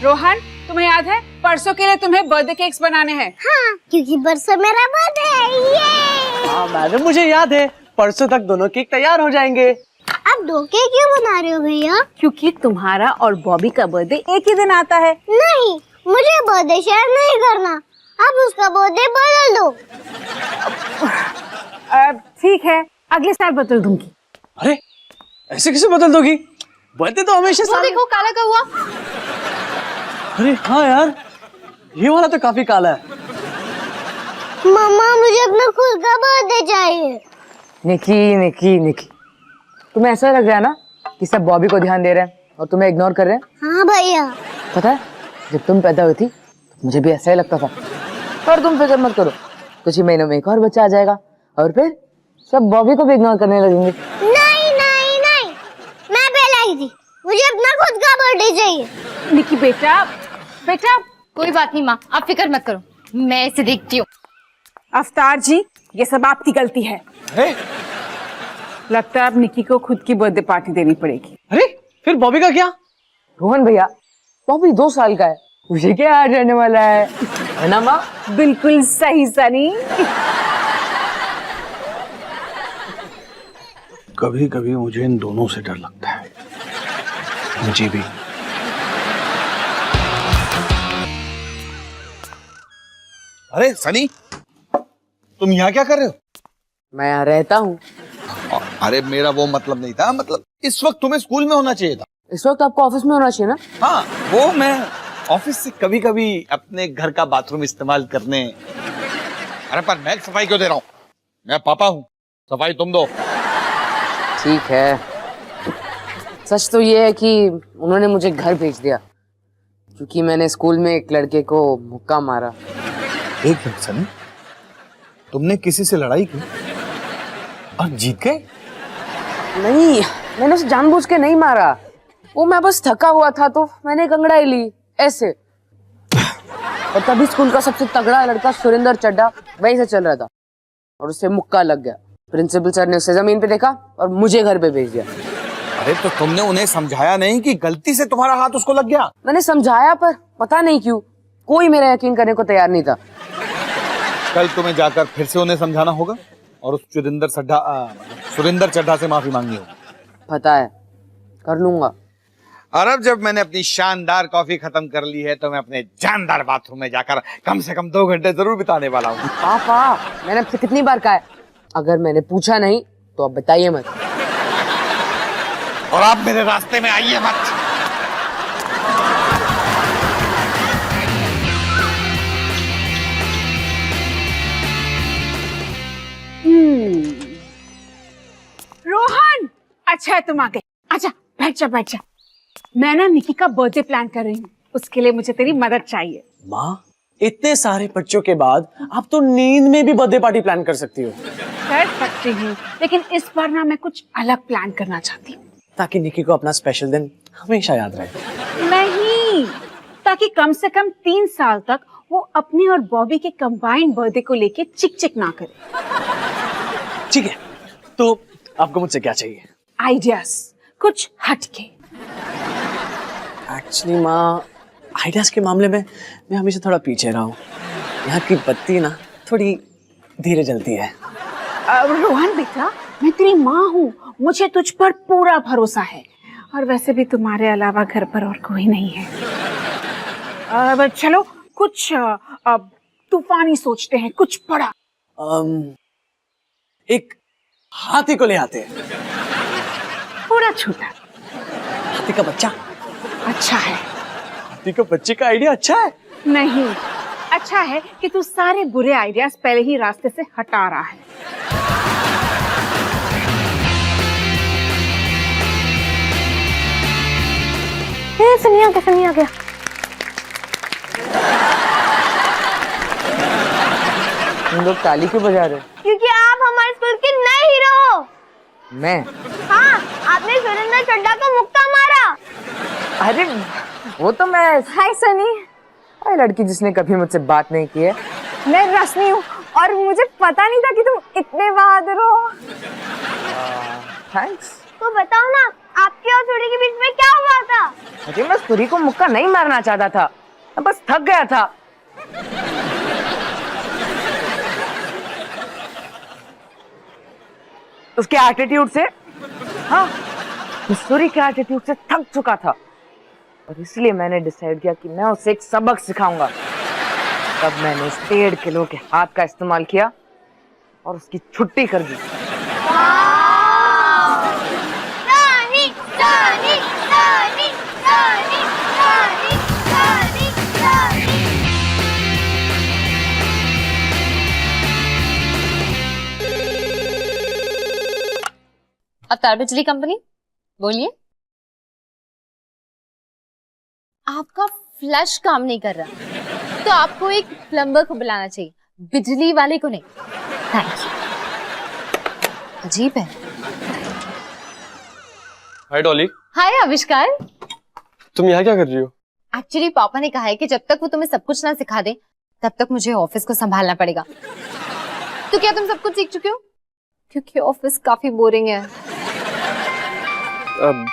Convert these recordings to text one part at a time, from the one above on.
रोहन, तुम्हें याद है परसों के लिए तुम्हें बर्थडे केक्स बनाने हैं? हाँ, क्योंकि परसों मेरा बर्थडे है। ये हाँ मैडम, मुझे याद है। परसों तक दोनों केक तैयार हो जाएंगे। आप 2 केक क्यों बना रहे हो भैया? क्योंकि तुम्हारा और बॉबी का बर्थडे एक ही दिन आता है। नहीं, मुझे बर्थडे शेयर नहीं करना। आप उसका बर्थडे बदल दो। ठीक है, अगले साल बदल दूंगी। अरे ऐसे कैसे बदल दोगी? बर्थडे तो हमेशा वो देखो काला का हुआ। अरे हाँ यार, ये वाला तो काफी काला है। मम्मा, मुझे अपना खुद का बर्थडे चाहिए। निकी निकी निकी, तुम्हें ऐसा लग रहा है ना कि सब बॉबी को ध्यान दे रहे हैं और तुम्हें इग्नोर कर रहे हैं? हाँ भैया। पता है, जब तुम पैदा हुई थी मुझे भी ऐसा ही लगता था। पर तुम फिक्र मत करो, कुछ ही महीनों में एक और बच्चा आ जाएगा और फिर सब बॉबी को भी इग्नोर करने लगेंगे। नहीं नहीं नहीं, मैं पहले आई थी। मुझे अपना खुद का बर्थडे चाहिए। निकी बेटा, बेटा कोई बात नहीं माँ, आप फिक्र मत करो, मैं इसे देखती हूँ। अवतार जी, ये सब आपकी गलती है। लगता है अब निकी को खुद की बर्थडे पार्टी देनी पड़ेगी। अरे फिर बॉबी का क्या? रोहन भैया, बॉबी 2 साल का है, मुझे क्या याद रहने वाला है ना माँ? बिल्कुल सही सनी। कभी कभी मुझे इन दोनों से डर लगता है। मुझे भी। अरे सनी, तुम यहाँ क्या कर रहे हो? मैं यहाँ रहता हूँ। अरे मेरा वो मतलब नहीं था, मतलब इस वक्त तुम्हें स्कूल में होना चाहिए था। इस वक्त आपको ऑफिस में होना चाहिए ना? हाँ, वो मैं ऑफिस से कभी कभी अपने घर का बाथरूम इस्तेमाल करने। अरे पर मैं सफाई क्यों दे रहा हूँ? मैं पापा हूँ, सफाई तुम दो। ठीक है, सच तो ये है कि उन्होंने मुझे घर भेज दिया क्योंकि मैंने स्कूल में एक लड़के को मुक्का मारा। एक मिनट सनी, तुमने किसी से लड़ाई की और जीत गए? नहीं, मैंने उसे जानबूझ के नहीं मारा। वो मैं बस थका हुआ था तो मैंने एक अंगड़ाई ली ऐसे। और तभी स्कूल का सबसे तगड़ा लड़का सुरेंद्र चड्ढा वहीं से चल रहा था और उसे मुक्का लग गया। प्रिंसिपल सर ने उसे जमीन पे देखा और मुझे घर पे भेज दिया। अरे तो तुमने उन्हें समझाया नहीं कि गलती से तुम्हारा हाथ उसको लग गया? मैंने समझाया पर पता नहीं क्यों कोई मेरा यकीन करने को तैयार नहीं था। कल तुम्हें जाकर फिर से उन्हें समझाना होगा और उस सुरेंद्र चड्ढा से माफी मांगनी होगी। पता है, कर लूंगा। और अब जब मैंने अपनी शानदार कॉफी खत्म कर ली है तो मैं अपने जानदार बाथरूम में जाकर कम से कम 2 घंटे जरूर बिताने वाला हूँ। पापा, मैंने आपसे कितनी बार कहा है, अगर मैंने पूछा नहीं तो आप बताइए मत। और आप मेरे रास्ते में आइए मत। रोहन, अच्छा है तुम आ गए। आजा, बैठ जा बैठ जा। मैं ना निकी का बर्थडे प्लान कर रही हूँ, उसके लिए मुझे तेरी मदद चाहिए। माँ, इतने सारे बच्चों के बाद आप तो नींद में भी बर्थडे पार्टी प्लान कर सकती हो। कर सकती हूँ, लेकिन इस बार ना मैं कुछ अलग प्लान करना चाहती हूँ। ताकि निकी को अपना स्पेशल दिन हमेशा याद रहे। नहीं, ताकि कम से कम 3 साल तक वो अपनी और बॉबी के कंबाइंड बर्थडे को लेके चिक चिक ना करे। ठीक है, तो आपको मुझसे क्या चाहिए? आइडियाज, कुछ हटके। एक्चुअली माँ, आइडियाज के मामले में मैं हमेशा थोड़ा पीछे रहा हूँ। यहाँ की बत्ती ना थोड़ी धीरे जलती है। रोहन बेटा, मैं तेरी माँ हूँ, मुझे तुझ पर पूरा भरोसा है। और वैसे भी तुम्हारे अलावा घर पर और कोई नहीं है। चलो कुछ तूफानी सोचते हैं, कुछ बड़ा। एक हाथी को ले आते हैं। पूरा छोटा। हाथी का बच्चा अच्छा है। हाथी का बच्चे का आइडिया अच्छा है। नहीं, अच्छा है कि तू सारे बुरे आइडियाज पहले ही रास्ते से हटा रहा है। सनी आ गया। तुम लोग ताली क्यों बजा रहे हो? क्योंकि आप हमारे स्कूल के नए हीरो हो। मैं? हाँ, आपने सुरेंद्र चड्ढा को मुक्का मारा। अरे वो तो मैं। हाय सनी। अरे लड़की जिसने कभी मुझसे बात नहीं की है। मैं रश्मि हूँ और मुझे पता नहीं था कि तुम इतने बहादुर हो। थैंक्स। तो बताओ ना, आपके और छोटे के बीच में क्या हुआ था? अरे मैं सूरी को मुक्का नहीं मारना चाहता था, मैं बस थक गया था। उसके एटीट्यूड से, हाँ, सूरी के एटीट्यूड से थक चुका था और इसलिए मैंने डिसाइड किया कि मैं उसे एक सबक सिखाऊंगा। तब मैंने उस 1.5 किलो के हाथ का इस्तेमाल किया और उसकी छुट्टी कर दी। रानी, रानी, रानी, रानी, रानी, रानी, रानी। अवतार बिजली कंपनी, बोलिए। आपका फ्लश काम नहीं कर रहा तो आपको एक प्लम्बर को बुलाना चाहिए, बिजली वाले को नहीं। Thank you. अजीब है। हाय डॉली। हाय आविष्कार। तुम यहाँ क्या कर रही हो? एक्चुअली पापा ने कहा है कि जब तक वो तुम्हें सब कुछ ना सिखा दे तब तक मुझे ऑफिस को संभालना पड़ेगा। तो क्या तुम सब कुछ सीख चुके हो? क्योंकि ऑफिस काफी बोरिंग है।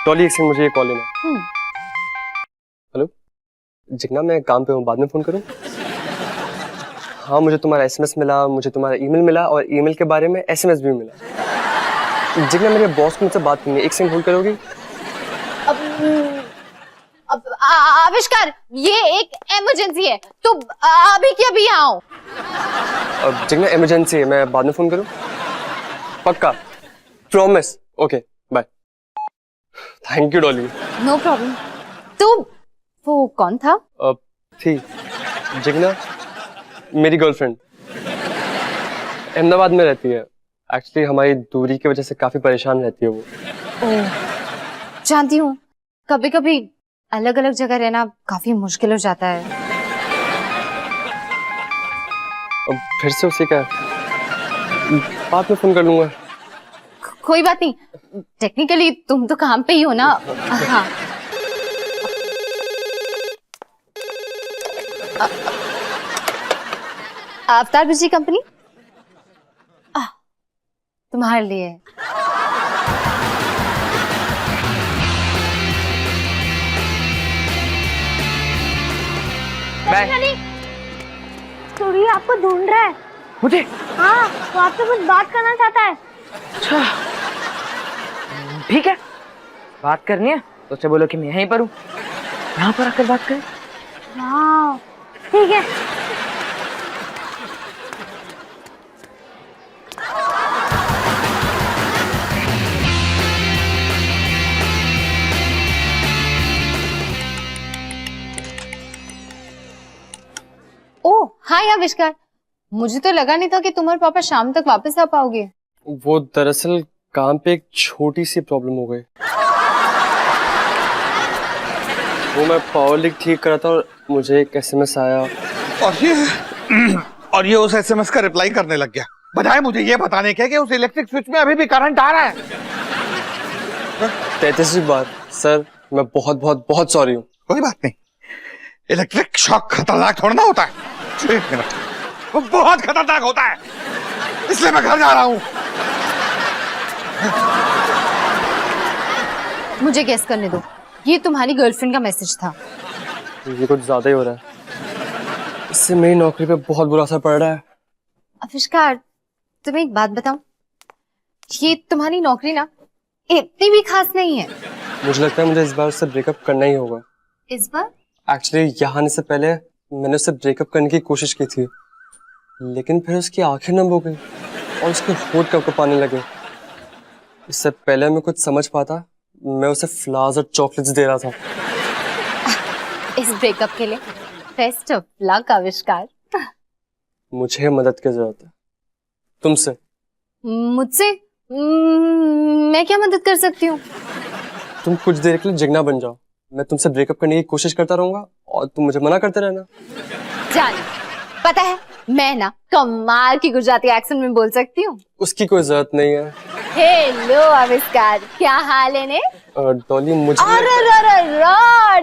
डॉली एक सेकंड, मुझे ये कॉल लेना। हेलो जिग्ना, मैं काम पे हूँ, बाद में फोन करूँ? हाँ, मुझे तुम्हारा एसएमएस मिला, मुझे तुम्हारा ईमेल मिला और ईमेल के बारे में एसएमएस भी मिला। जिग्ना, मेरे बॉस को मुझसे बात करनी है, एक सेकंड होल्ड करोगी? अब आविष्कार, ये एक इमरजेंसी है तो अभी के अभी आओ। अब जिग्ना इमरजेंसी है, मैं बाद में फोन करूँ? पक्का? Promise? Okay bye. Thank you Dolly. No problem. तो वो कौन था? थी जिग्ना, मेरी गर्लफ्रेंड, अहमदाबाद में रहती है। एक्चुअली हमारी दूरी की वजह से काफी परेशान रहती है वो। ओह, जानती हूँ, कभी कभी अलग अलग जगह रहना काफी मुश्किल हो जाता है। अब फिर से उसे क्या, बाद में फोन कर लूंगा। कोई बात नहीं, टेक्निकली तुम तो काम पे ही हो ना। हाँ। अवतार बिजली कंपनी तुम्हारे लिए। सूरी आपको ढूंढ रहा है। मुझे? हाँ, वो आपसे कुछ बात करना चाहता है। अच्छा, ठीक है, बात करनी है तो उसे बोलो कि मैं यहीं पर हूँ, यहाँ पर आकर बात करें। हाँ, ठीक है। ओह हाय आविष्कार, मुझे तो लगा नहीं था कि तुम और पापा शाम तक वापस आ पाओगे। वो दरअसल काम पे एक छोटी सी प्रॉब्लम हो गई। वो मैं पावर लीक ठीक कर रहा था और मुझे एक एसएमएस आया। और ये उस एसएमएस का रिप्लाई करने लग गया, बजाय मुझे ये बताने के कि उस इलेक्ट्रिक स्विच में अभी भी करंट आ रहा है। 33वीं बार सर, मैं बहुत बहुत बहुत सॉरी हूँ। कोई बात नहीं, इलेक्ट्रिक शॉक खतरनाक थोड़ा ना होता है। 1 मिनट, वो बहुत खतरनाक होता है, इसलिए मैं घर जा रहा हूँ। मुझे गेस करने दो, ये तुम्हारी गर्लफ्रेंड का मैसेज था। ये कुछ ज्यादा ही हो रहा है, इससे मेरी नौकरी पे बहुत बुरा असर पड़ रहा है। आविष्कार, तुम्हें एक बात बताऊं, ये तुम्हारी नौकरी ना इतनी भी खास नहीं है। मुझे लगता है मुझे इस बार उससे ब्रेकअप करना ही होगा। इस बार? एक्चुअली यहाँ आने से पहले मैंने उससे ब्रेकअप करने की कोशिश की थी, लेकिन फिर उसकी आंखें नम हो गई और उसके होंठ कप आने लगे। इससे पहले मैं कुछ समझ पाता, मैं उसे फ्लावर्स और चॉकलेट्स दे रहा था। इस ब्रेकअप के लिए बेस्ट ऑफ लक आविष्कार। मुझे मदद की जरूरत है तुमसे। मुझसे? मैं क्या मदद कर सकती हूँ? तुम कुछ देर के लिए जिग्ना बन जाओ, मैं तुमसे ब्रेकअप करने की कोशिश करता रहूंगा और तुम मुझे मना करते रहना। जान, पता है मैं ना कमाल की गुजराती एक्सेंट में बोल सकती हूँ। उसकी कोई जरूरत नहीं है। हेलो आविष्कार, क्या हाल है ने? डॉली मुझे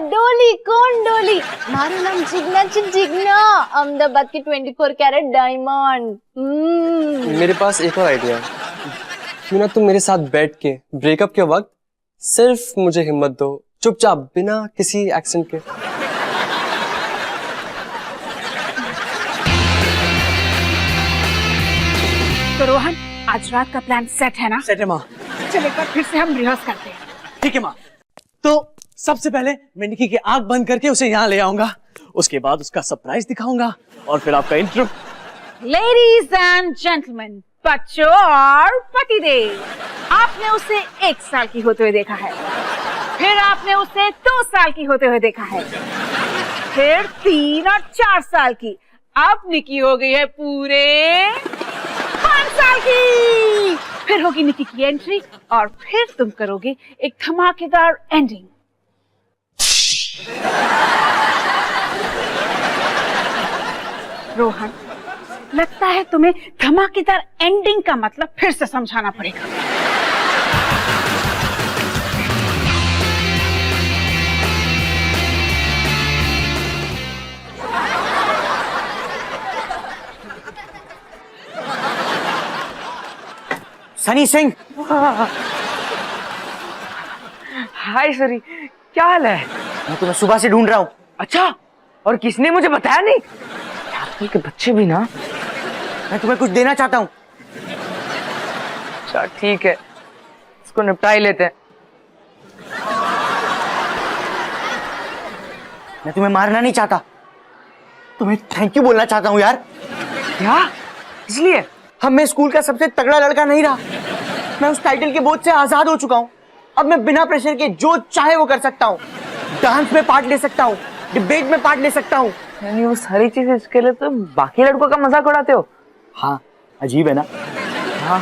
डोली कौन डोली? मारू नाम जिग्ना जिग्ना, अहमदाबाद की 24 कैरेट डायमंड। मेरे पास एक और आइडिया है, क्यों ना तुम मेरे साथ बैठ के ब्रेकअप के वक्त सिर्फ मुझे हिम्मत दो चुपचाप, बिना किसी एक्सेंट के। तो रोहन, आज रात का प्लान सेट है ना? सेट है माँ। चल एक बार फिर से हम रिहर्स करते हैं। ठीक है माँ। तो सबसे पहले मैं निकी की आंख बंद करके उसे यहाँ ले आऊंगा, उसके बाद उसका सरप्राइज दिखाऊंगा और फिर आपका इंट्रो। लेडीज एंड जेंटलमैन, बच्चों और पतिदेव, आपने उसे 1 साल की होते हुए देखा है, फिर आपने उसे 2 साल की होते हुए देखा है, फिर 3 और 4 साल की, अब निकी हो गई है पूरे 5 साल की। फिर होगी निकी की एंट्री और फिर तुम करोगे एक धमाकेदार एंडिंग। रोहन, लगता है तुम्हें धमाकेदार एंडिंग का मतलब फिर से समझाना पड़ेगा। सनी सिंह। हाय सरी, क्या हाल है? मैं तुम्हें सुबह से ढूंढ रहा हूँ। अच्छा, और किसने मुझे बताया नहीं? आजकल के बच्चे भी ना। मैं तुम्हें कुछ देना चाहता हूँ। अच्छा ठीक है, इसको निपटा ही लेते हैं। मैं तुम्हें मारना नहीं चाहता, तुम्हें थैंक यू बोलना चाहता हूँ यार। क्या? इसलिए? अब मैं स्कूल का सबसे तगड़ा लड़का नहीं रहा, मैं उस टाइटल के बोझ से आजाद हो चुका हूँ। अब मैं बिना प्रेशर के जो चाहे वो कर सकता हूँ। डांस में पार्ट ले सकता हूँ, डिबेट में पार्ट ले सकता हूँ। यानी वो सारी चीजें इसके लिए तो बाकी लड़कों का मजाक उड़ाते हो? हाँ, अजीब है ना? हाँ,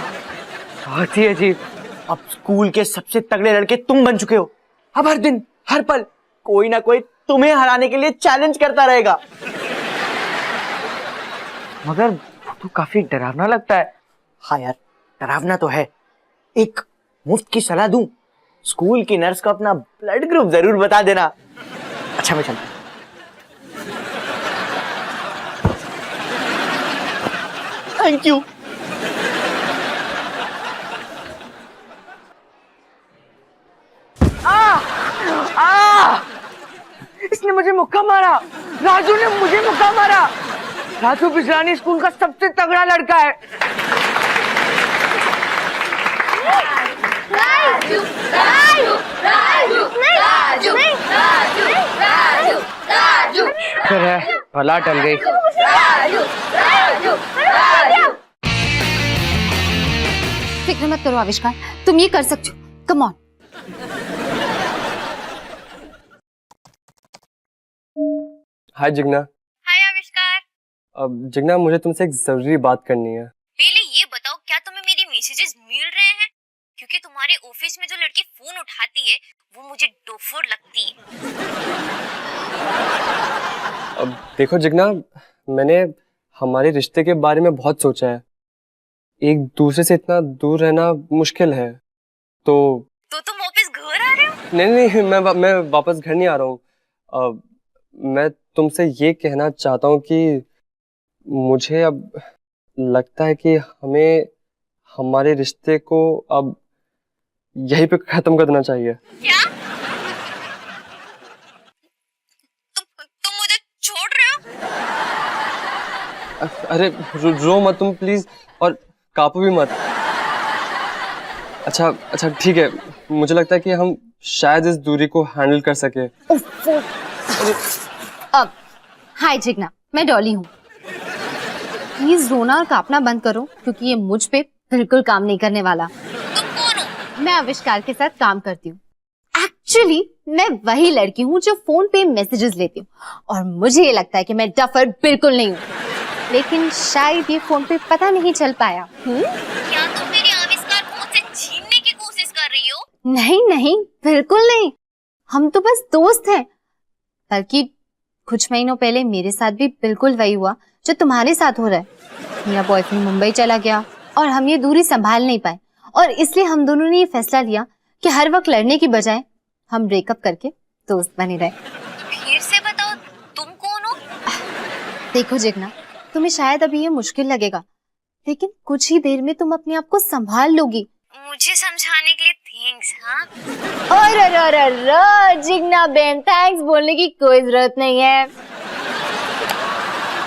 बहुत ही अजीब। अब स्कूल के सबसे तगड़े लड़के तुम बन चुके हो। अब हर दिन हर पल कोई ना कोई तुम्हें हराने के लिए चैलेंज करता रहेगा। मगर तो काफी डरावना लगता है। हाँ यार, डरावना तो है। एक मुफ्त की सलाह दूं, स्कूल की नर्स को अपना ब्लड ग्रुप जरूर बता देना। अच्छा मैं चलता हूं। Thank you. इसने मुझे मुक्का मारा, राजू ने मुझे मुक्का मारा। राजू बिजरानी स्कूल का सबसे तगड़ा लड़का है। राजू, राजू, राजू, राजू, राजू, राजू, राजू, शुक्र है भला टल गई। राजू, राजू, राजू। फिक्र मत करो आविष्कार, तुम ये कर सकते हो। Come on. हाय जिग्ना। हाय आविष्कार। अब जिग्ना, मुझे तुमसे एक जरूरी बात करनी है। पहले ये बताओ, क्या तुम्हें मेरी मैसेजेस मिल रहे हैं? क्योंकि तुम्हारे ऑफिस में जो लड़की फोन उठाती है वो मुझे डोफोर लगती है। अब देखो जिग्ना, मैंने हमारे रिश्ते के बारे में बहुत सोचा है। एक दूसरे से इतना दूर रहना मुश्किल है। तो तुम वापस घर आ रहे हो? नहीं नहीं, मैं वापस घर नहीं आ रहा हूँ। मैं तुमसे ये कहना चाहता हूँ कि मुझे अब लगता है कि हमें हमारे रिश्ते को अब यहीं पे खत्म कर देना चाहिए। क्या? तुम मुझे छोड़ रहे हो? अरे रो मत तुम प्लीज, और कापू भी मत। अच्छा ठीक है, मुझे लगता है कि हम शायद इस दूरी को हैंडल कर सके। अब हाय जिग्ना, मैं डॉली हूँ। प्लीज रोना और कांपना बंद करो, क्योंकि ये मुझ पे बिल्कुल काम नहीं करने वाला। तुम कौन हो? मैं आविष्कार के साथ काम करती हूँ। एक्चुअली मैं वही लड़की हूँ जो फोन पे मैसेजेस लेती हूँ, और मुझे ये लगता है कि मैं डफर बिल्कुल नहीं हूँ, लेकिन शायद ये फोन पे पता नहीं चल पाया। क्या तुम मेरे आविष्कार को मुझसे छीनने की कोशिश कर रही हो? नहीं, बिल्कुल नहीं। हम तो बस दोस्त हैं। बल्कि कुछ महीनों पहले मेरे साथ भी बिल्कुल वही हुआ जो तुम्हारे साथ हो रहा है। मेरा बॉयफ्रेंड मुंबई चला गया और हम ये दूरी संभाल नहीं पाए, और इसलिए हम दोनों ने ये फैसला लिया कि हर वक्त लड़ने की बजाय हम ब्रेकअप करके दोस्त बने रहे। फिर से बताओ, तुम कौन हो? देखो जिग्ना, तुम्हें शायद अभी ये मुश्किल लगेगा, लेकिन कुछ ही देर में तुम अपने आप को संभाल लोगी। मुझे समझाने के लिए थैंक्स। हाँ और जिगना बहन, थैंक्स बोलने की कोई जरूरत नहीं है।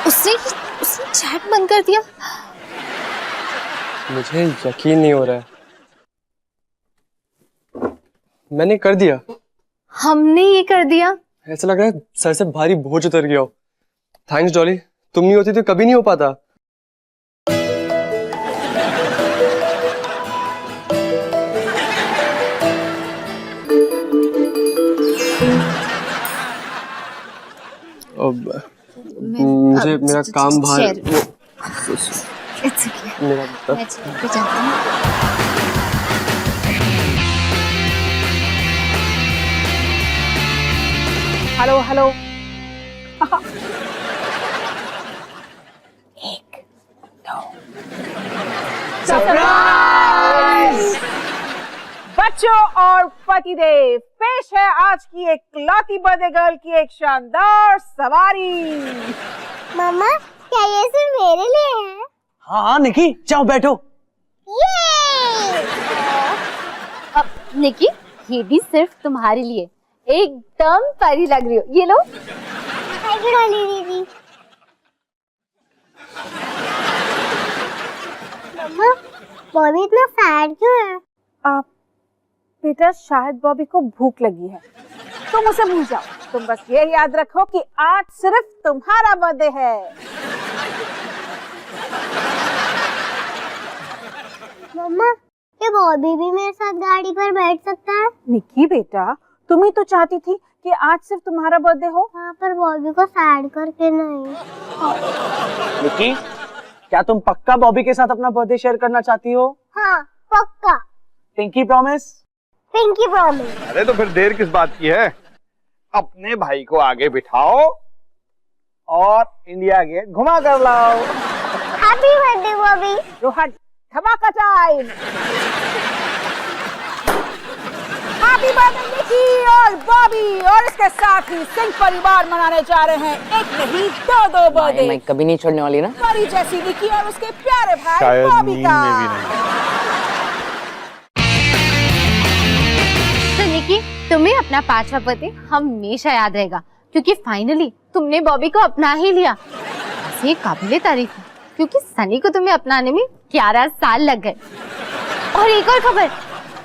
उसने चैट बंद कर दिया। मुझे यकीन नहीं हो रहा है। मैंने कर दिया। हमने ये कर दिया। ऐसा लग रहा है सर से भारी बोझ उतर गया हो। थैंक्स डॉली, तुम नहीं होती तो कभी नहीं हो पाता। अब मुझे मेरा काम बाहर It's okay. मेरा मैं चेयर पे जाती हूँ। Hello hello. बच्चों और पतिदेव, पेश है आज की एक लौती बर्थडे गर्ल की एक शानदार सवारी। मम्मा, क्या ये सिर्फ मेरे लिए है? हाँ हाँ निकी, जाओ बैठो। ये अब निकी, ये भी सिर्फ तुम्हारे लिए। एकदम परी लग रही हो। ये लो। थैंक यू डॉली दीदी। मम्मा, बॉबी इतना सैड क्यों है? आप बेटा, शायद बॉबी को भूख लगी है। तुम उसे भूल जाओ। तुम बस ये याद रखो कि आज सिर्फ तुम्हारा बर्थडे है। मम्मा, क्या बॉबी भी मेरे साथ गाड़ी पर बैठ सकता है? निकी बेटा, तुम ही तो चाहती थी कि आज सिर्फ तुम्हारा बर्थडे हो। हाँ, पर बॉबी को सैड करके नहीं। निकी, क्या तुम पक्का बॉबी के साथ अपना बर्थडे शेयर करना चाहती हो? हाँ, पक्का। Pinky promise? Pinky promise. अरे तो फिर देर किस बात की है? अपने भाई को आगे बिठाओ और इंडिया गेट घुमा कर लाओ। Happy birthday Bobby. रोहन, धमाका टाइम। हैप्पी बर्थडे निकी और बॉबी। और इसके साथ ही सिंह परिवार मनाने जा रहे हैं एक नहीं दो बर्थडे। मैं कभी नहीं छोड़ने वाली ना। परी जैसी निकी और उसके प्यारे भाई शायद बॉबी नींद का। में भी नहीं। तो निकी, तुम्हें अपना 5वां बर्थडे हमेशा याद रहेगा, क्योंकि फाइनली तुमने बॉबी को अपना ही लिया। ये काबिले तारीफ है, क्योंकि सनी को तुम्हें अपनाने में 11 साल लग गए। और एक और खबर,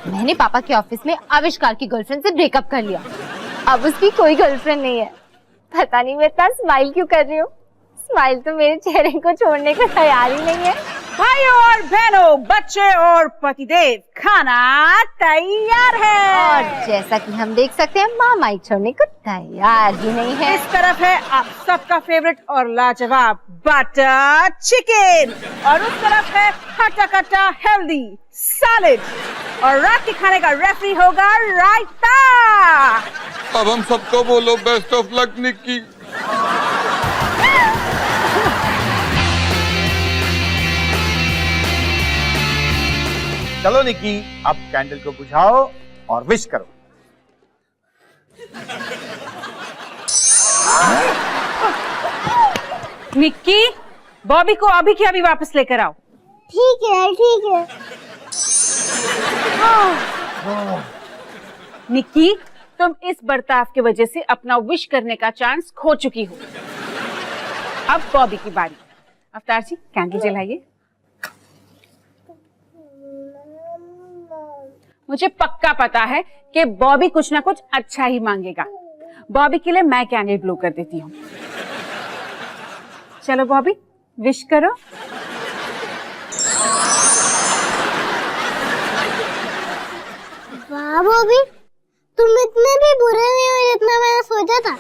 मैंने पापा के ऑफिस में आविष्कार की गर्लफ्रेंड से ब्रेकअप कर लिया। अब उसकी कोई गर्लफ्रेंड नहीं है। पता नहीं मैं इतना स्माइल क्यों कर रही हूँ। स्माइल तो मेरे चेहरे को छोड़ने को तैयार ही नहीं है। भाइयों और बहनों, बच्चे और पतिदेव, खाना तैयार है। और जैसा कि हम देख सकते हैं, माँ माइक छोड़ने को तैयार ही नहीं है। इस तरफ है आप सबका फेवरेट और लाजवाब बटर चिकन, और उस तरफ है खट्टा खट्टा हेल्दी सैलेड, और रात के खाने का रेफरी होगा रायता। अब हम सबको बोलो बेस्ट ऑफ लक निक्की। चलो निक्की, अब कैंडल को बुझाओ और विश करो। निक्की, बॉबी को अभी के अभी वापस लेकर आओ। ठीक है, ठीक है। निक्की, तुम इस बर्ताव की वजह से अपना विश करने का चांस खो चुकी हो। अब बॉबी की बारी। अवतार जी, कैंडल जलाइए। मुझे पक्का पता है कि बॉबी कुछ ना कुछ अच्छा ही मांगेगा। बॉबी के लिए मैं कैंडल ब्लो कर देती हूँ। चलो बॉबी, विश करो। वाह बॉबी, तुम इतने भी बुरे नहीं हो जितना मैंने सोचा था।